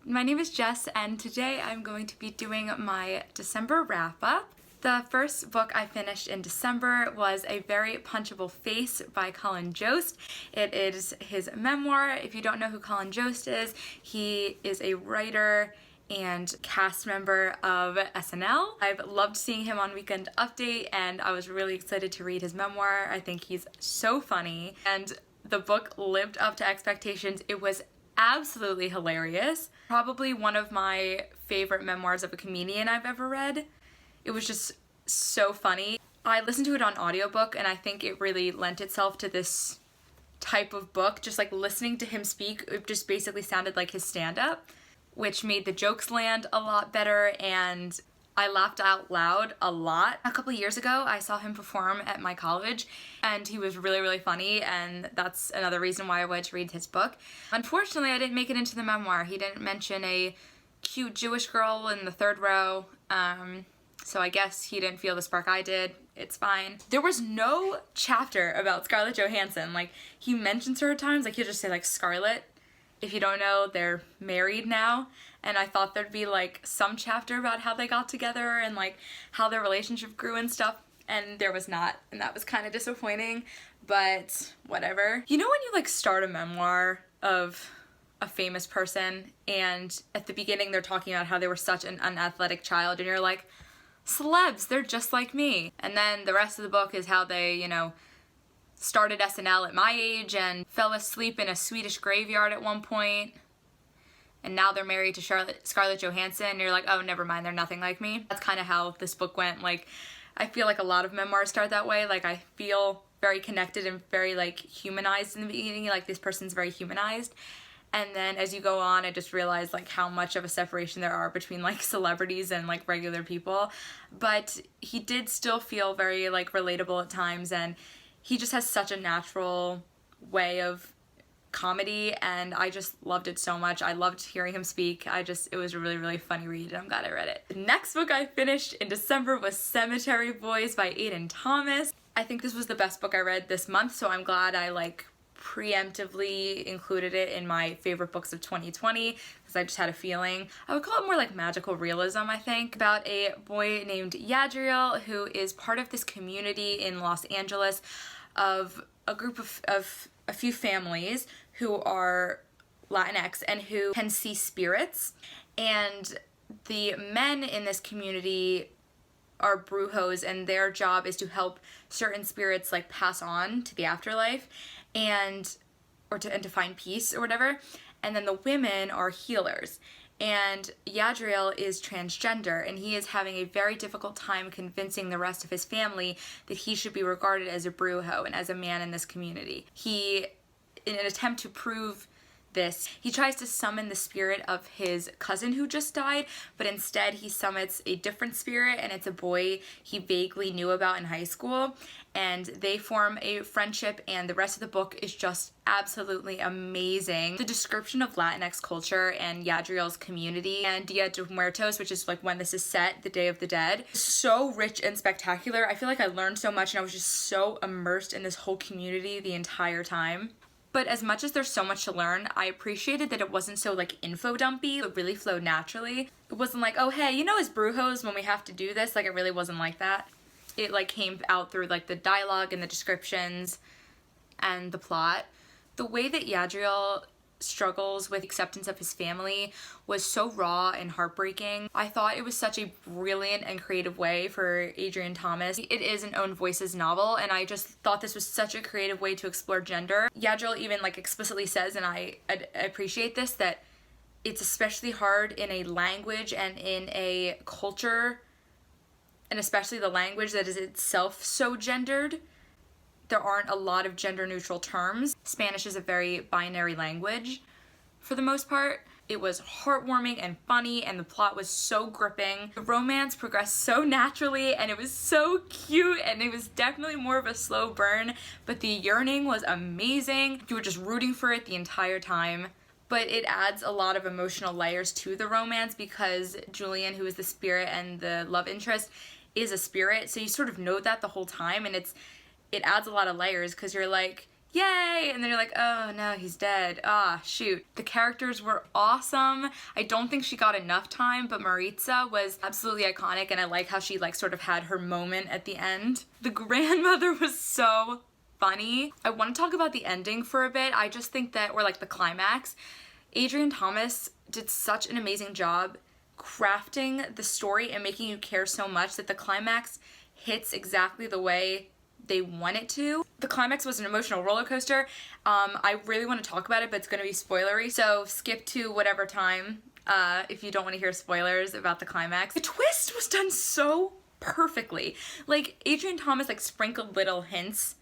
My name is Jess, and today I'm going to be doing my December wrap-up. The first book I finished in December was A Very Punchable Face by Colin Jost. It is his memoir. If you don't know who Colin Jost is, he is a writer and cast member of SNL. I've loved seeing him on Weekend Update, and I was really excited to read his memoir. I think he's so funny, and the book lived up to expectations. It was absolutely hilarious. Probably one of my favorite memoirs of a comedian I've ever read. It was just so funny. I listened to it on audiobook, and I think it really lent itself to this type of book. Just like listening to him speak, it just basically sounded like his stand-up, which made the jokes land a lot better, and I laughed out loud a lot. A couple of years ago, I saw him perform at my college, and he was really, really funny, and that's another reason why I wanted to read his book. Unfortunately, I didn't make it into the memoir. He didn't mention a cute Jewish girl in the third row, so I guess he didn't feel the spark I did. It's fine. There was no chapter about Scarlett Johansson. Like, he mentions her at times, like he'll just say like Scarlett. If you don't know, they're married now, and I thought there'd be like some chapter about how they got together and like how their relationship grew and stuff, and there was not, and that was kind of disappointing, but whatever. You know when you like start a memoir of a famous person, and at the beginning they're talking about how they were such an unathletic child, and you're like, celebs, they're just like me. And then the rest of the book is how they, you know, started SNL at my age and fell asleep in a Swedish graveyard at one point, and now they're married to Scarlett Johansson, and you're like, oh, never mind, they're nothing like me. That's kind of how this book went. Like, I feel like a lot of memoirs start that way. Like, I feel very connected and very like humanized in the beginning, like this person's very humanized. And then as you go on, I just realized like how much of a separation there are between like celebrities and like regular people. But he did still feel very like relatable at times, and he just has such a natural way of comedy, and I just loved it so much. I loved hearing him speak. It was a really, really funny read, and I'm glad I read it. The next book I finished in December was Cemetery Boys by Aiden Thomas. I think this was the best book I read this month, so I'm glad I like preemptively included it in my favorite books of 2020, because I just had a feeling. I would call it more like magical realism, I think, about a boy named Adrien who is part of this community in Los Angeles of a group of a few families who are Latinx and who can see spirits, and the men in this community are brujos, and their job is to help certain spirits like pass on to the afterlife and to find peace or whatever. And then the women are healers, and Yadriel is transgender, and he is having a very difficult time convincing the rest of his family that he should be regarded as a brujo and as a man in this community. He, in an attempt to prove this, he tries to summon the spirit of his cousin who just died, but instead he summons a different spirit, and it's a boy he vaguely knew about in high school, and they form a friendship, and the rest of the book is just absolutely amazing. The description of Latinx culture and Yadriel's community and Dia de Muertos, which is like when this is set, the Day of the Dead, is so rich and spectacular. I feel like I learned so much, and I was just so immersed in this whole community the entire time. But as much as there's so much to learn, I appreciated that it wasn't so like info dumpy. It really flowed naturally. It wasn't like, oh hey, you know, as brujos when we have to do this, like it really wasn't like that. It like came out through like the dialogue and the descriptions and the plot. The way that Yadriel struggles with acceptance of his family was so raw and heartbreaking. I thought it was such a brilliant and creative way for Adrien Thomas. It is an Own Voices novel, and I just thought this was such a creative way to explore gender. Yadriel even like explicitly says, and I appreciate this, that it's especially hard in a language and in a culture, and especially the language that is itself so gendered. There aren't a lot of gender neutral terms. Spanish is a very binary language for the most part. It was heartwarming and funny, and the plot was so gripping. The romance progressed so naturally, and it was so cute, and it was definitely more of a slow burn, but the yearning was amazing. You were just rooting for it the entire time. But it adds a lot of emotional layers to the romance because Julian, who is the spirit and the love interest, is a spirit, so you sort of know that the whole time, and it adds a lot of layers because you're like, yay, and then you're like, oh no, he's dead. Ah, shoot. The characters were awesome. I don't think she got enough time, but Maritza was absolutely iconic, and I like how she like sort of had her moment at the end. The grandmother was so funny. I want to talk about the ending for a bit. I just think that, or like the climax, Adrien Thomas did such an amazing job crafting the story and making you care so much that the climax hits exactly the way they want it to. The climax was an emotional roller coaster. I really want to talk about it, but it's going to be spoilery, so skip to whatever time if you don't want to hear spoilers about the climax. The twist was done so perfectly. Like, Adrien Thomas like sprinkled little hints,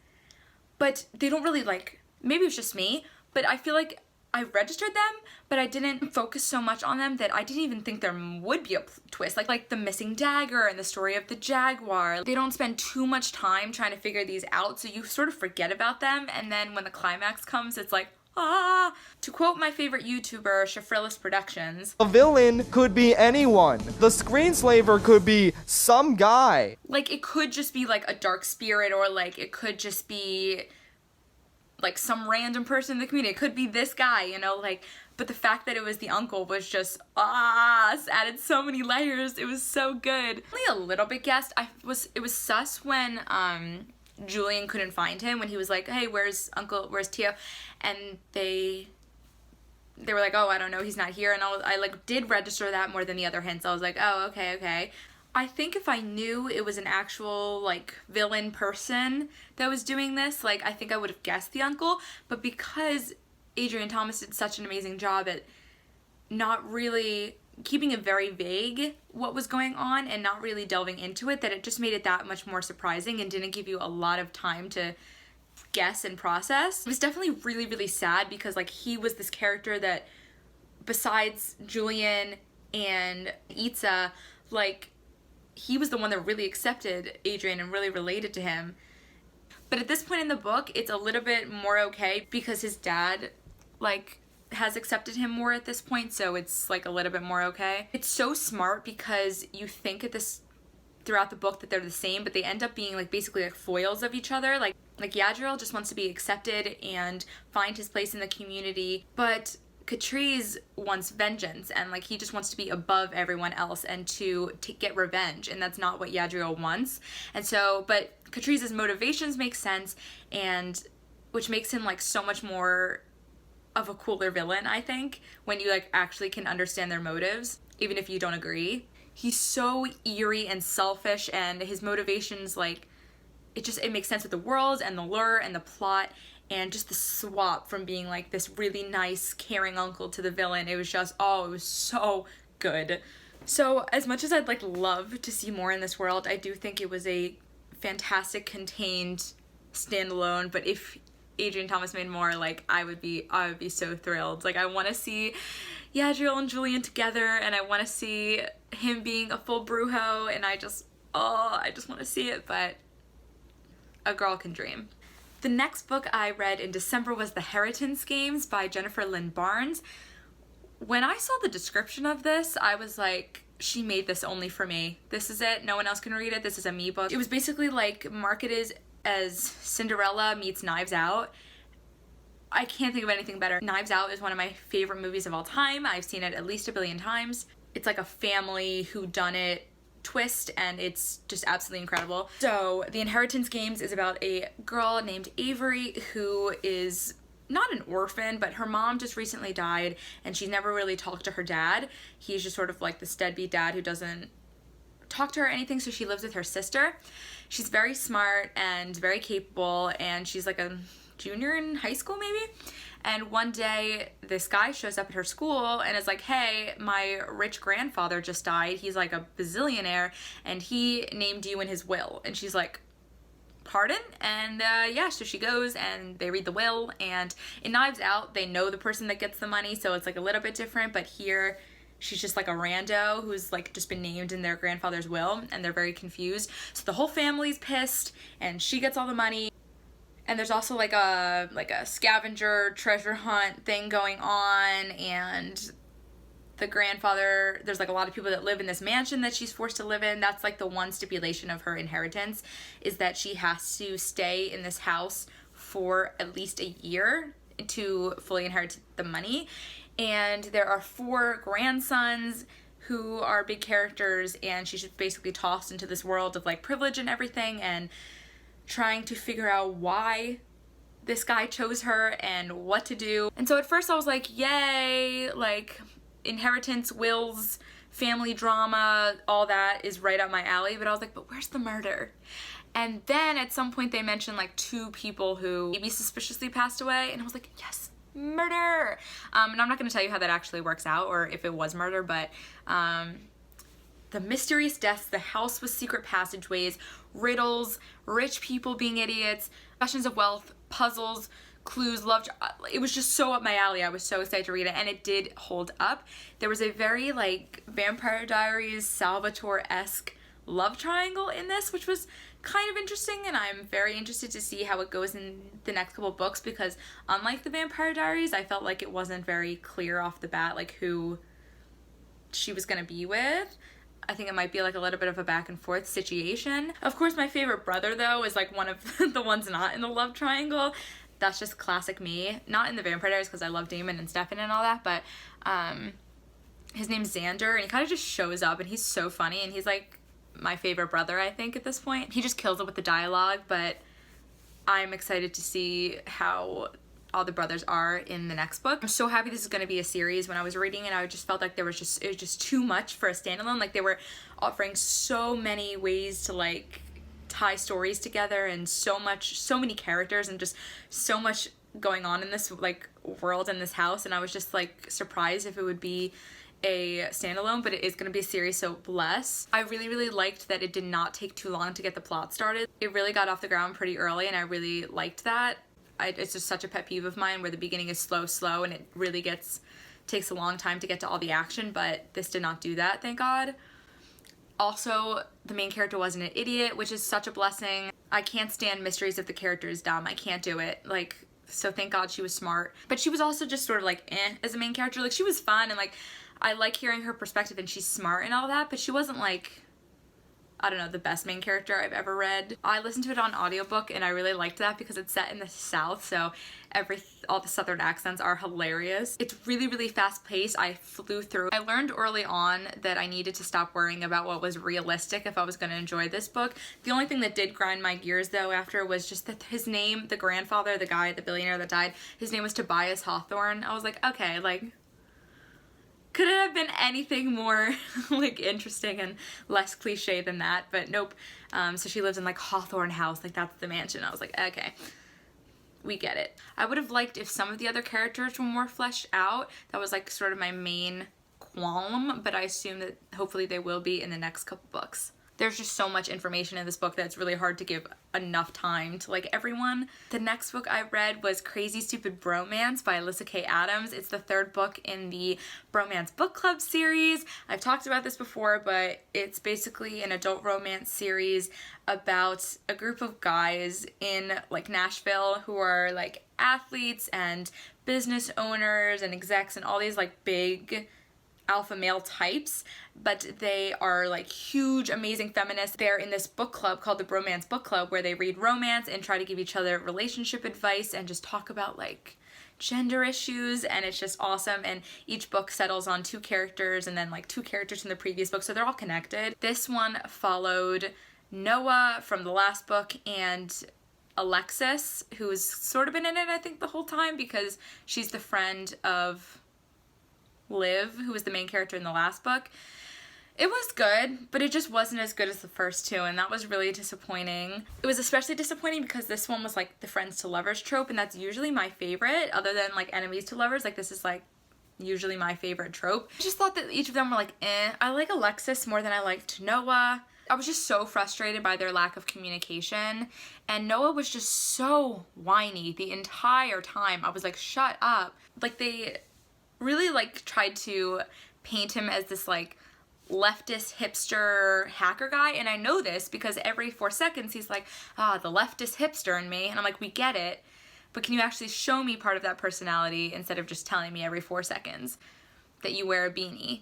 but they don't really like, maybe it's just me, but I feel like I registered them, but I didn't focus so much on them that I didn't even think there would be a twist. Like the missing dagger and the story of the jaguar. They don't spend too much time trying to figure these out, so you sort of forget about them, and then when the climax comes, it's like, ah. To quote my favorite YouTuber, Shafrillis Productions, a villain could be anyone. The screenslaver could be some guy. Like, it could just be like a dark spirit, or like it could just be like some random person in the community. It could be this guy, you know, like, but the fact that it was the uncle was just, added so many layers. It was so good. Only a little bit guessed. It was sus when Julian couldn't find him, when he was like, hey, where's Tio? And they were like, oh, I don't know, he's not here. And I like did register that more than the other hints. I was like, oh, okay. I think if I knew it was an actual, like, villain person that was doing this, like, I think I would have guessed the uncle, but because Adrien Thomas did such an amazing job at not really keeping it very vague what was going on and not really delving into it, that it just made it that much more surprising and didn't give you a lot of time to guess and process. It was definitely really, really sad because, like, he was this character that, besides Julian and Itza, like, he was the one that really accepted Adrien and really related to him. But at this point in the book, it's a little bit more okay because his dad, like, has accepted him more at this point, so it's like a little bit more okay. It's so smart because you think at this throughout the book that they're the same, but they end up being like basically like foils of each other. Like Yadriel just wants to be accepted and find his place in the community, but Catrice wants vengeance, and like he just wants to be above everyone else and to get revenge, and that's not what Yadriel wants. And so, but Catrice's motivations make sense, and which makes him like so much more of a cooler villain, I think, when you like actually can understand their motives, even if you don't agree. He's so eerie and selfish, and his motivations, like, it makes sense with the world and the lure and the plot. And just the swap from being like this really nice, caring uncle to the villain, it was just, it was so good. So as much as I'd like love to see more in this world, I do think it was a fantastic contained standalone. But if Adrien Thomas made more, like, I would be so thrilled. Like, I want to see Yadriel and Julian together, and I want to see him being a full brujo, and I just want to see it, but a girl can dream. The next book I read in December was The Heritance Games by Jennifer Lynn Barnes. When I saw the description of this, I was like, she made this only for me. This is it. No one else can read it. This is a me book. It was basically like marketed as Cinderella meets Knives Out. I can't think of anything better. Knives Out is one of my favorite movies of all time. I've seen it at least a billion times. It's like a family whodunit twist, and it's just absolutely incredible. So The Inheritance Games is about a girl named Avery who is not an orphan, but her mom just recently died, and she's never really talked to her dad. He's just sort of like this deadbeat dad who doesn't talk to her or anything, so she lives with her sister. She's very smart and very capable, and she's like a junior in high school maybe. And one day, this guy shows up at her school and is like, hey, my rich grandfather just died. He's like a bazillionaire, and he named you in his will. And she's like, pardon? And yeah, so she goes and they read the will. And in Knives Out, they know the person that gets the money, so it's like a little bit different. But here, she's just like a rando who's like just been named in their grandfather's will, and they're very confused. So the whole family's pissed, and she gets all the money. And there's also like a scavenger treasure hunt thing going on, and the grandfather, there's like a lot of people that live in this mansion that she's forced to live in. That's like the one stipulation of her inheritance, is that she has to stay in this house for at least a year to fully inherit the money. And there are 4 grandsons who are big characters, and she's just basically tossed into this world of like privilege and everything and trying to figure out why this guy chose her and what to do. And so at first I was like, yay, like inheritance, wills, family drama, all that is right up my alley. But I was like, but where's the murder? And then at some point they mentioned like 2 people who maybe suspiciously passed away, and I was like, yes, murder. And I'm not going to tell you how that actually works out or if it was murder, but the mysterious deaths, the house with secret passageways, riddles, rich people being idiots, questions of wealth, puzzles, clues, love. It was just so up my alley. I was so excited to read it, and it did hold up. There was a very like Vampire Diaries, Salvatore-esque love triangle in this, which was kind of interesting, and I'm very interested to see how it goes in the next couple books, because unlike the Vampire Diaries, I felt like it wasn't very clear off the bat like who she was gonna be with. I think it might be like a little bit of a back and forth situation. Of course, my favorite brother though is like one of the ones not in the love triangle. That's just classic me. Not in the Vampire Diaries because I love Damon and Stefan and all that, but his name's Xander, and he kind of just shows up and he's so funny, and he's like my favorite brother, I think, at this point. He just kills it with the dialogue, but I'm excited to see how all the brothers are in the next book. I'm so happy this is going to be a series. When I was reading it, I just felt like it was just too much for a standalone. Like they were offering so many ways to like tie stories together, and so many characters, and just so much going on in this like world in this house, and I was just like surprised if it would be a standalone, but it is going to be a series, so bless. I really liked that it did not take too long to get the plot started. It really got off the ground pretty early, and I really liked that. It's just such a pet peeve of mine where the beginning is slow, and it really takes a long time to get to all the action, but this did not do that, thank God. Also, the main character wasn't an idiot, which is such a blessing. I can't stand mysteries if the character is dumb. I can't do it. Like, so thank God she was smart. But she was also just sort of like as a main character. Like, she was fun, and like I like hearing her perspective, and she's smart and all that, but she wasn't like, I don't know, the best main character I've ever read. I listened to it on audiobook, and I really liked that because it's set in the South, so all the Southern accents are hilarious. It's really fast paced. I flew through. I learned early on that I needed to stop worrying about what was realistic if I was going to enjoy this book. The only thing that did grind my gears though after was just that his name, the grandfather, the guy, the billionaire that died, his name was Tobias Hawthorne. I was like, okay, like, could it have been anything more like interesting and less cliche than that? But nope. So she lives in like Hawthorne House, like that's the mansion. I was like, okay, we get it. I would have liked if some of the other characters were more fleshed out. That was like sort of my main qualm, but I assume that hopefully they will be in the next couple books. There's just so much information in this book that it's really hard to give enough time to like everyone. The next book I read was Crazy Stupid Bromance by Alyssa K. Adams. It's the 3rd book in the Bromance Book Club series. I've talked about this before, but it's basically an adult romance series about a group of guys in like Nashville who are like athletes and business owners and execs and all these like big alpha male types, but they are like huge, amazing feminists. They're in this book club called the Bromance Book Club where they read romance and try to give each other relationship advice and just talk about like gender issues, and it's just awesome. And each book settles on 2 characters and then like 2 characters from the previous book, so they're all connected. This one followed Noah from the last book and Alexis, who's sort of been in it I think the whole time because she's the friend of Liv, who was the main character in the last book. It was good, but it just wasn't as good as the first 2, and that was really disappointing. It was especially disappointing because this one was like the friends to lovers trope, and that's usually my favorite, other than like enemies to lovers. Like this is like usually my favorite trope. I just thought that each of them were like I like Alexis more than I liked Noah. I was just so frustrated by their lack of communication, and Noah was just so whiny the entire time. I was like, shut up. Like they really like tried to paint him as this like leftist hipster hacker guy, and I know this because every 4 seconds he's like, the leftist hipster in me, and I'm like, we get it, but can you actually show me part of that personality instead of just telling me every 4 seconds that you wear a beanie?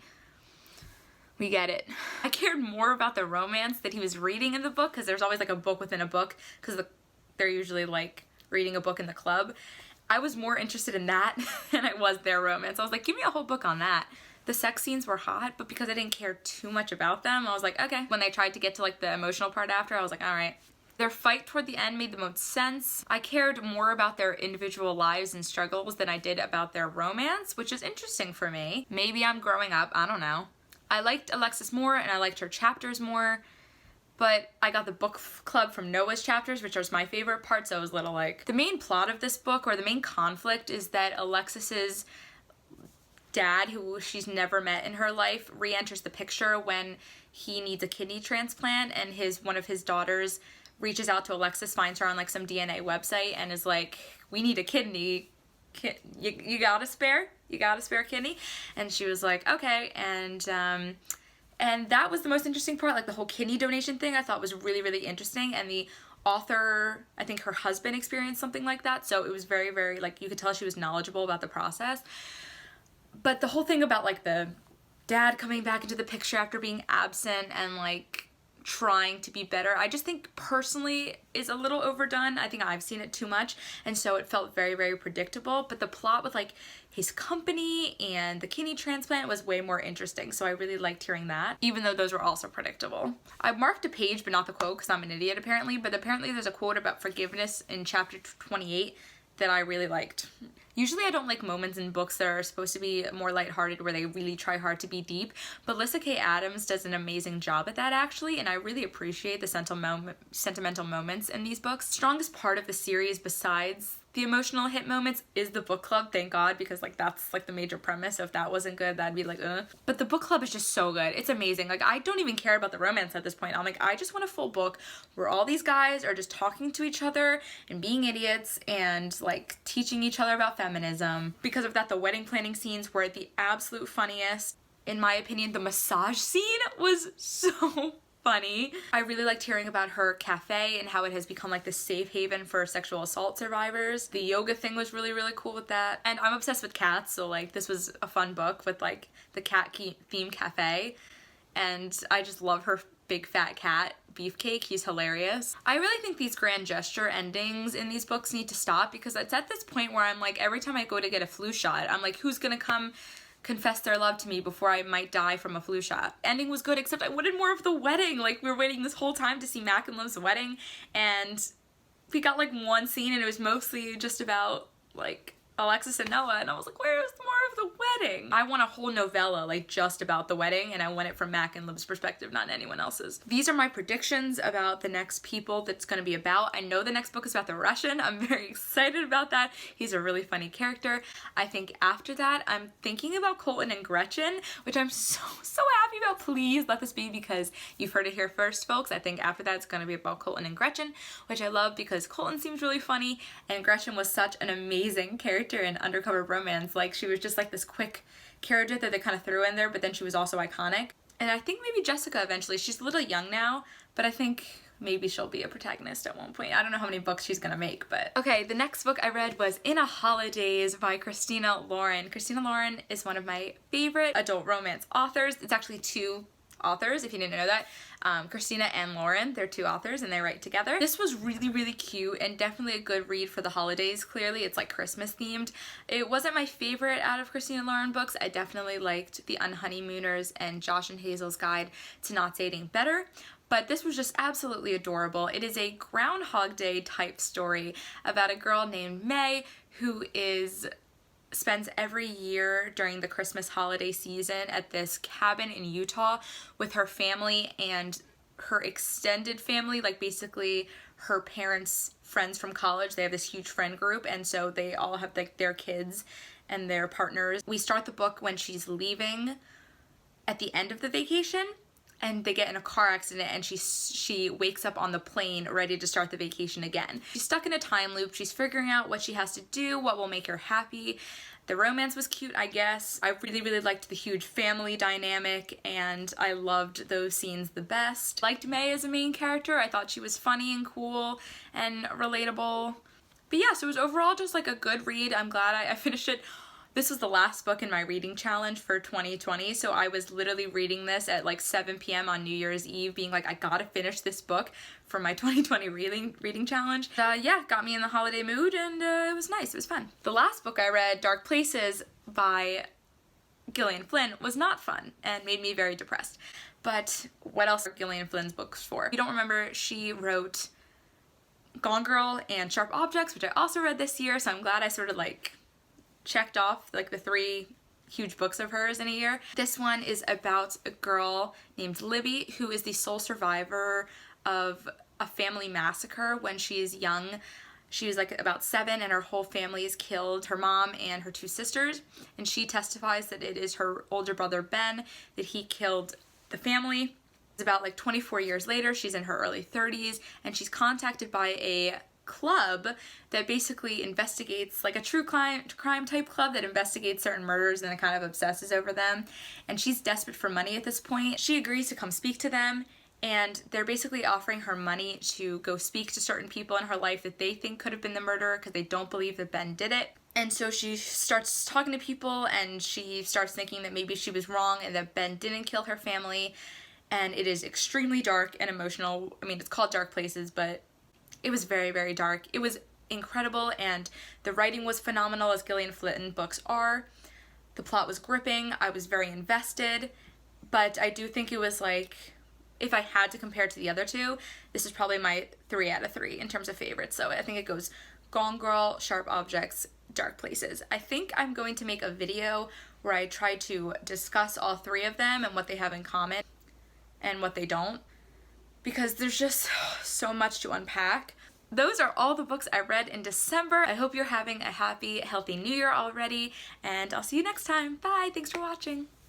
We get it. I cared more about the romance that he was reading in the book, because there's always like a book within a book, because they're usually like reading a book in the club, I was more interested in that than I was their romance. I was like, give me a whole book on that. The sex scenes were hot, but because I didn't care too much about them, I was like, okay. When they tried to get to like the emotional part after, I was like, all right. Their fight toward the end made the most sense. I cared more about their individual lives and struggles than I did about their romance, which is interesting for me. Maybe I'm growing up, I don't know. I liked Alexis more and I liked her chapters more, but I got the book club from Noah's chapters, which was my favorite part, so I was a little like... The main plot of this book, or the main conflict, is that Alexis's dad, who she's never met in her life, re-enters the picture when he needs a kidney transplant, and one of his daughters reaches out to Alexis, finds her on like some DNA website, and is like, we need a kidney. You got a spare? You got a spare kidney? And she was like, okay. And that was the most interesting part. Like the whole kidney donation thing I thought was really, really interesting. And the author, I think her husband experienced something like that. So it was very, very, like, you could tell she was knowledgeable about the process. But the whole thing about like the dad coming back into the picture after being absent and like trying to be better, I just think personally is a little overdone. I think I've seen it too much, and so it felt very, very predictable. But the plot with like his company and the kidney transplant was way more interesting, so I really liked hearing that, even though those were also predictable. I marked a page but not the quote because I'm an idiot apparently, but apparently there's a quote about forgiveness in chapter 28 that I really liked. Usually I don't like moments in books that are supposed to be more lighthearted where they really try hard to be deep, but Lyssa Kay Adams does an amazing job at that actually, and I really appreciate the sentimental moments in these books. Strongest part of the series besides the emotional hit moments is the book club, thank God, because like that's like the major premise. So if that wasn't good, that'd be like, But the book club is just so good. It's amazing. Like I don't even care about the romance at this point. I'm like, I just want a full book where all these guys are just talking to each other and being idiots and like teaching each other about feminism. Because of that, the wedding planning scenes were the absolute funniest. In my opinion, the massage scene was so funny. I really liked hearing about her cafe and how it has become like the safe haven for sexual assault survivors. The yoga thing was really, really cool with that. And I'm obsessed with cats, so like this was a fun book with like the cat theme cafe. And I just love her big fat cat, Beefcake. He's hilarious. I really think these grand gesture endings in these books need to stop, because it's at this point where I'm like, every time I go to get a flu shot, I'm like, who's gonna come confess their love to me before I might die from a flu shot? Ending was good, except I wanted more of the wedding. Like, we were waiting this whole time to see Mac and Liv's wedding, and we got like one scene and it was mostly just about like Alexis and Noah, and I was like, where's more of the wedding? I want a whole novella like just about the wedding, and I want it from Mac and Liv's perspective, not anyone else's. These are my predictions about the next people that's going to be about. I know the next book is about the Russian. I'm very excited about that. He's a really funny character. I think after that, I'm thinking about Colton and Gretchen, which I'm so happy about. Please let this be, because you've heard it here first, folks. I think after that it's going to be about Colton and Gretchen, which I love because Colton seems really funny and Gretchen was such an amazing character in Undercover Bromance. Like, she was just like this quick character that they kind of threw in there, but then she was also iconic. And I think maybe Jessica eventually. She's a little young now, but I think maybe she'll be a protagonist at one point. I don't know how many books she's gonna make, but... Okay, the next book I read was In a Holidays by Christina Lauren. Christina Lauren is one of my favorite adult romance authors. It's actually two authors, if you didn't know that. Christina and Lauren, they're two authors and they write together. This was really, really cute and definitely a good read for the holidays. Clearly it's like Christmas themed. It wasn't my favorite out of Christina Lauren books. I definitely liked The Unhoneymooners and Josh and Hazel's Guide to Not Dating better, but this was just absolutely adorable. It is a Groundhog Day type story about a girl named May who spends every year during the Christmas holiday season at this cabin in Utah with her family and her extended family, like basically her parents' friends from college. They have this huge friend group, and so they all have like their kids and their partners. We start the book when she's leaving at the end of the vacation, and they get in a car accident and she wakes up on the plane ready to start the vacation again. She's stuck in a time loop. She's figuring out what she has to do, what will make her happy. The romance was cute, I guess. I really, really liked the huge family dynamic, and I loved those scenes the best. Liked May as a main character. I thought she was funny and cool and relatable. But yeah, so it was overall just like a good read. I'm glad I finished it This was the last book in my reading challenge for 2020, so I was literally reading this at like 7 p.m. on New Year's Eve, being like, I gotta finish this book for my 2020 reading challenge. Yeah, got me in the holiday mood, and it was nice, it was fun. The last book I read, Dark Places by Gillian Flynn, was not fun and made me very depressed. But what else are Gillian Flynn's books for? If you don't remember, she wrote Gone Girl and Sharp Objects, which I also read this year, so I'm glad I sort of like checked off like the 3 huge books of hers in a year. This one is about a girl named Libby who is the sole survivor of a family massacre when she is young. She was like about 7 and her whole family is killed, her mom and her 2 sisters, and she testifies that it is her older brother Ben that he killed the family. It's about like 24 years later, she's in her early 30s, and she's contacted by a club that basically investigates, like a true crime type club that investigates certain murders and kind of obsesses over them, and she's desperate for money at this point. She agrees to come speak to them, and they're basically offering her money to go speak to certain people in her life that they think could have been the murderer because they don't believe that Ben did it. And so she starts talking to people, and she starts thinking that maybe she was wrong and that Ben didn't kill her family, and it is extremely dark and emotional. I mean, it's called Dark Places, but it was very, very dark. It was incredible, and the writing was phenomenal, as Gillian Flynn books are. The plot was gripping. I was very invested, but I do think it was like, if I had to compare it to the other 2, this is probably my 3 out of 3 in terms of favorites. So I think it goes Gone Girl, Sharp Objects, Dark Places. I think I'm going to make a video where I try to discuss all 3 of them and what they have in common and what they don't, because there's just so much to unpack. Those are all the books I read in December. I hope you're having a happy, healthy new year already, and I'll see you next time. Bye! Thanks for watching.